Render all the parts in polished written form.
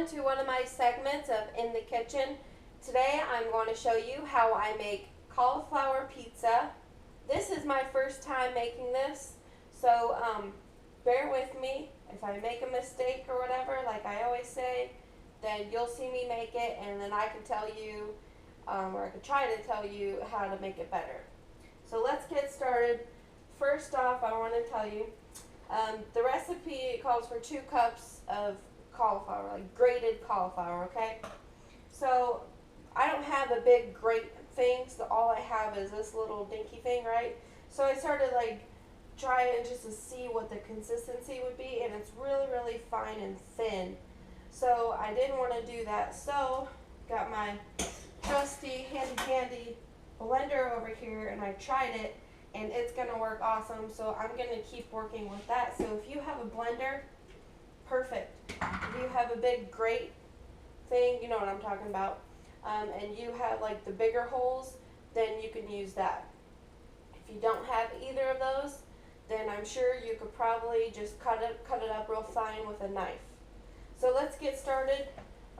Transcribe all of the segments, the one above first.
everyone to one of my segments of In the Kitchen. Today I'm going to show you how I make cauliflower pizza. This is my first time making this, so bear with me. If I make a mistake or whatever, like I always say, then you'll see me make it and then I can tell you, or I can try to tell you how to make it better. So let's get started. First off, I want to tell you, the recipe calls for 2 cups of cauliflower, like grated cauliflower, okay? So I don't have a big grate thing, so all I have is this little dinky thing, right? So I started like trying just to see what the consistency would be, and it's really, really fine and thin. So I didn't want to do that, so got my trusty handy blender over here, and I tried it, and it's going to work awesome, so I'm going to keep working with that. So if you have a blender, perfect. If you have a big grate thing, you know what I'm talking about, and you have like the bigger holes, then you can use that. If you don't have either of those, then I'm sure you could probably just cut it up real fine with a knife. So let's get started.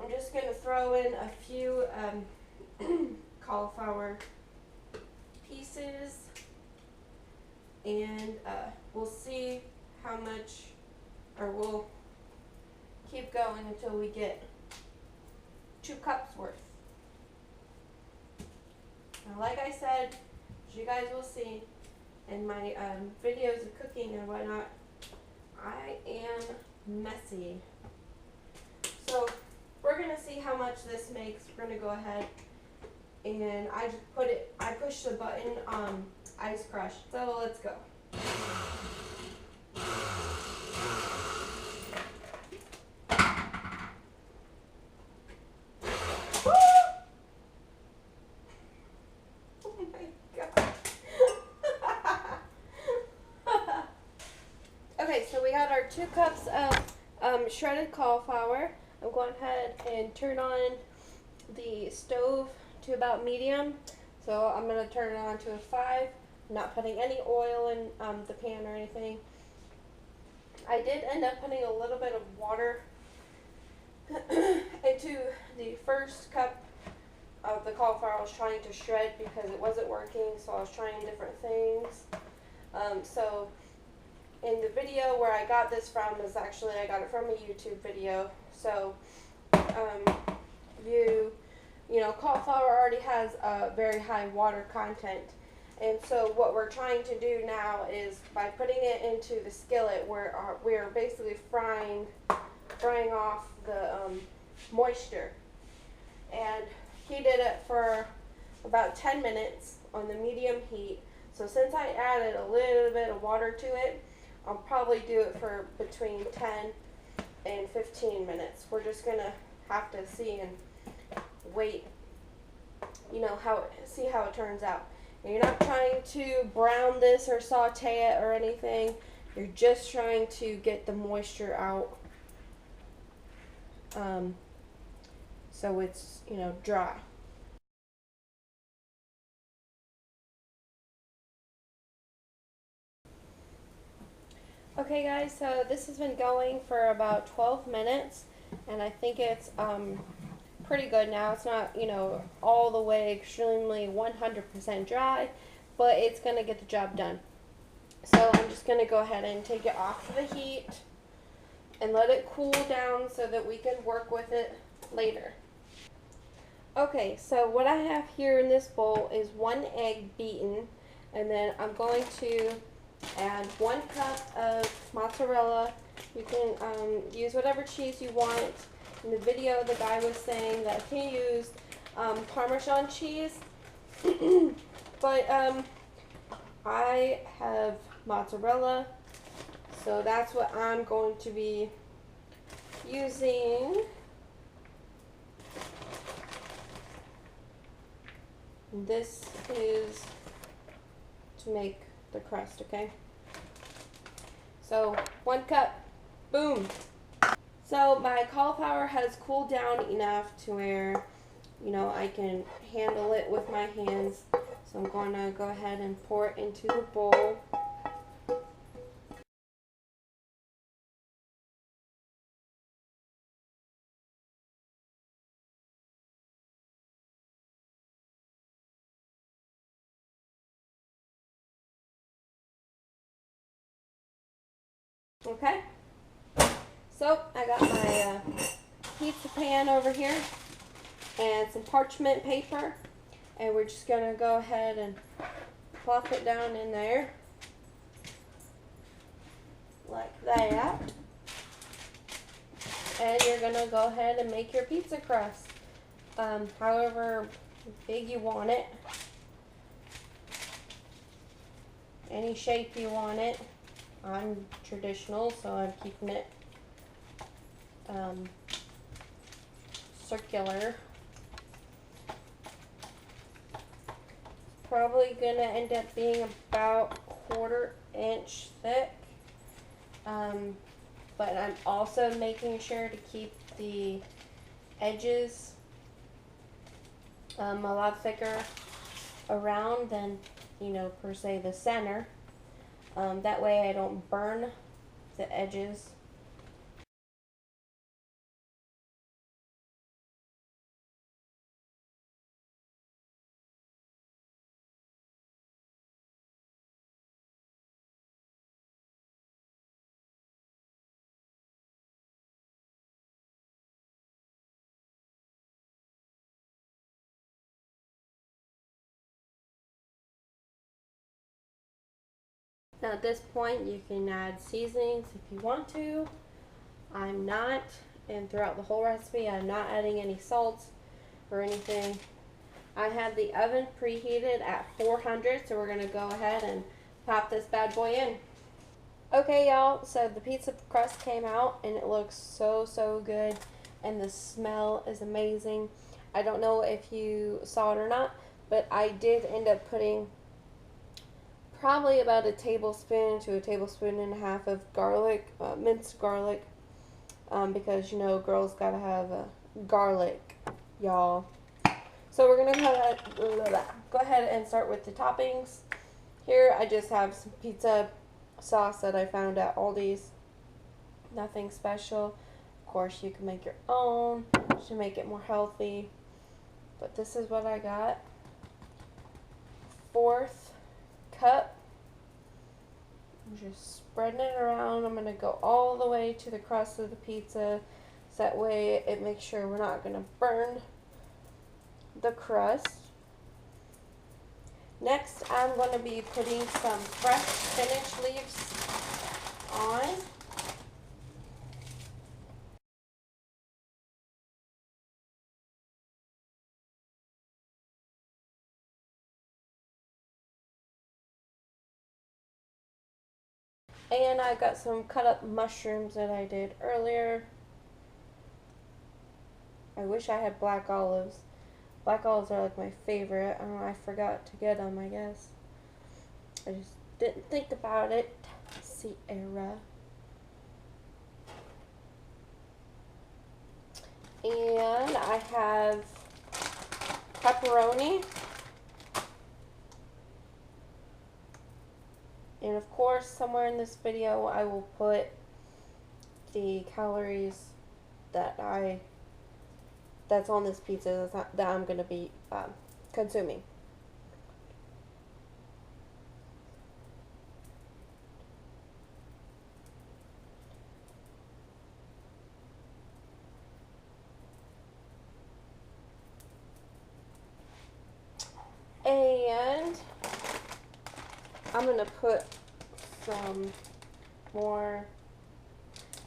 I'm just going to throw in a few cauliflower pieces, and we'll see how much, or we'll keep going until we get 2 cups worth. Now, like I said, as you guys will see in my videos of cooking and whatnot, I am messy. So we're going to see how much this makes. We're going to go ahead and I pushed the button on ice crush. So let's go. Okay, so we got our 2 cups of shredded cauliflower. I'm going ahead and turn on the stove to about medium. So I'm going to turn it on to a 5. I'm not putting any oil in the pan or anything. I did end up putting a little bit of water into the first cup of the cauliflower I was trying to shred because it wasn't working, so I was trying different things. So in the video where I got this from is actually, I got it from a YouTube video. So you know, cauliflower already has a very high water content. And so what we're trying to do now is, by putting it into the skillet, we're basically frying off the moisture. And heated it for about 10 minutes on the medium heat. So since I added a little bit of water to it, I'll probably do it for between 10 and 15 minutes. We're just going to have to see and wait, you know, see how it turns out. And you're not trying to brown this or saute it or anything. You're just trying to get the moisture out, so it's, you know, dry. Okay guys, so this has been going for about 12 minutes, and I think it's pretty good now. It's not, you know, all the way extremely 100% dry, but it's going to get the job done. So I'm just going to go ahead and take it off of the heat and let it cool down so that we can work with it later. Okay, so what I have here in this bowl is 1 egg beaten, and then I'm going to add 1 cup of mozzarella. You can use whatever cheese you want. In the video, the guy was saying that he used Parmesan cheese, but I have mozzarella, so that's what I'm going to be using. This is to make the crust, okay? So 1 cup, boom. So my cauliflower has cooled down enough to where, you know, I can handle it with my hands. So I'm going to go ahead and pour it into the bowl. Okay, so I got my pizza pan over here and some parchment paper, and we're just gonna go ahead and plop it down in there like that. And you're gonna go ahead and make your pizza crust, however big you want it, any shape you want it. I'm traditional, so I'm keeping it circular. Probably gonna end up being about 1/4 inch thick, but I'm also making sure to keep the edges a lot thicker around than, per se the center. That way I don't burn the edges. Now at this point you can add seasonings if you want to. I'm not, and throughout the whole recipe I'm not adding any salt or anything. I had the oven preheated at 400, so we're gonna go ahead and pop this bad boy in. Okay, y'all, so the pizza crust came out and it looks so good, and the smell is amazing. I don't know if you saw it or not, but I did end up putting probably about a tablespoon to a tablespoon and a half of garlic, minced garlic, because girls gotta have garlic, y'all. So we're gonna go ahead and start with the toppings. Here I just have some pizza sauce that I found at Aldi's. Nothing special. Of course you can make your own to make it more healthy, but this is what I got. 1/4 cup. I'm just spreading it around. I'm gonna go all the way to the crust of the pizza, so that way it makes sure we're not gonna burn the crust. Next, I'm going to be putting some fresh spinach leaves on. And I got some cut up mushrooms that I did earlier. I wish I had black olives. Black olives are like my favorite. I don't know, I forgot to get them, I guess. I just didn't think about it. Sierra. And I have pepperoni. And of course, somewhere in this video, I will put the calories that's on this pizza that I'm going to be consuming. And I'm going to put some more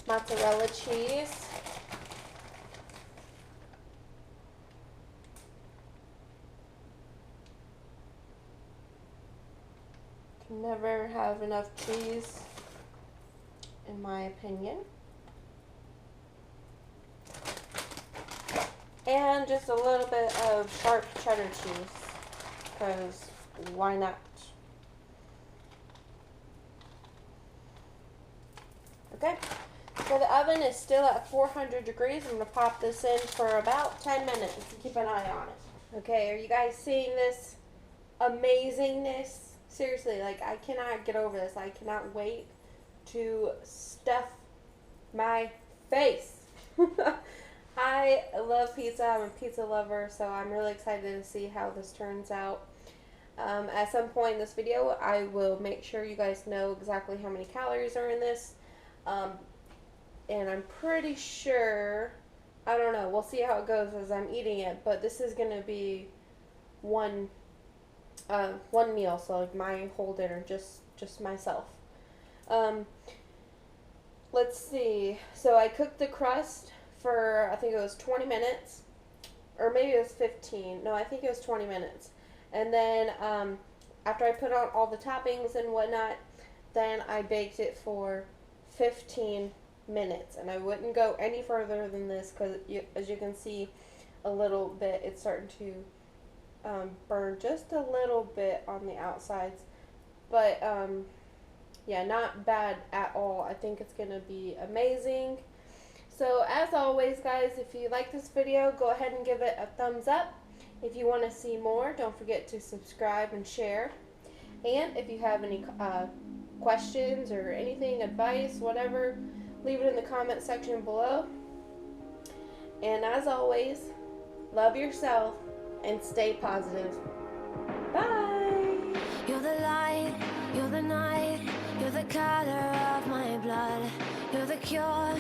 mozzarella cheese. Can never have enough cheese, in my opinion. And just a little bit of sharp cheddar cheese, because why not? Okay, so the oven is still at 400 degrees. I'm going to pop this in for about 10 minutes and keep an eye on it. Okay, are you guys seeing this amazingness? Seriously, like, I cannot get over this. I cannot wait to stuff my face. I love pizza. I'm a pizza lover, so I'm really excited to see how this turns out. At some point in this video, I will make sure you guys know exactly how many calories are in this. And I'm pretty sure, I don't know, we'll see how it goes as I'm eating it, but this is going to be one meal, so like my whole dinner, just myself. Let's see. So I cooked the crust for, I think it was 20 minutes, or maybe it was 15. No, I think it was 20 minutes. And then after I put on all the toppings and whatnot, then I baked it for 15 minutes. And I wouldn't go any further than this because, as you can see, a little bit, it's starting to burn just a little bit on the outsides. But yeah, not bad at all. I think it's going to be amazing. So as always, guys, if you like this video, go ahead and give it a thumbs up. If you want to see more, don't forget to subscribe and share. And if you have any questions or anything, advice, whatever, leave it in the comment section below. And as always, love yourself and stay positive. Bye! You're the light, you're the night, you're the color of my blood, you're the cure.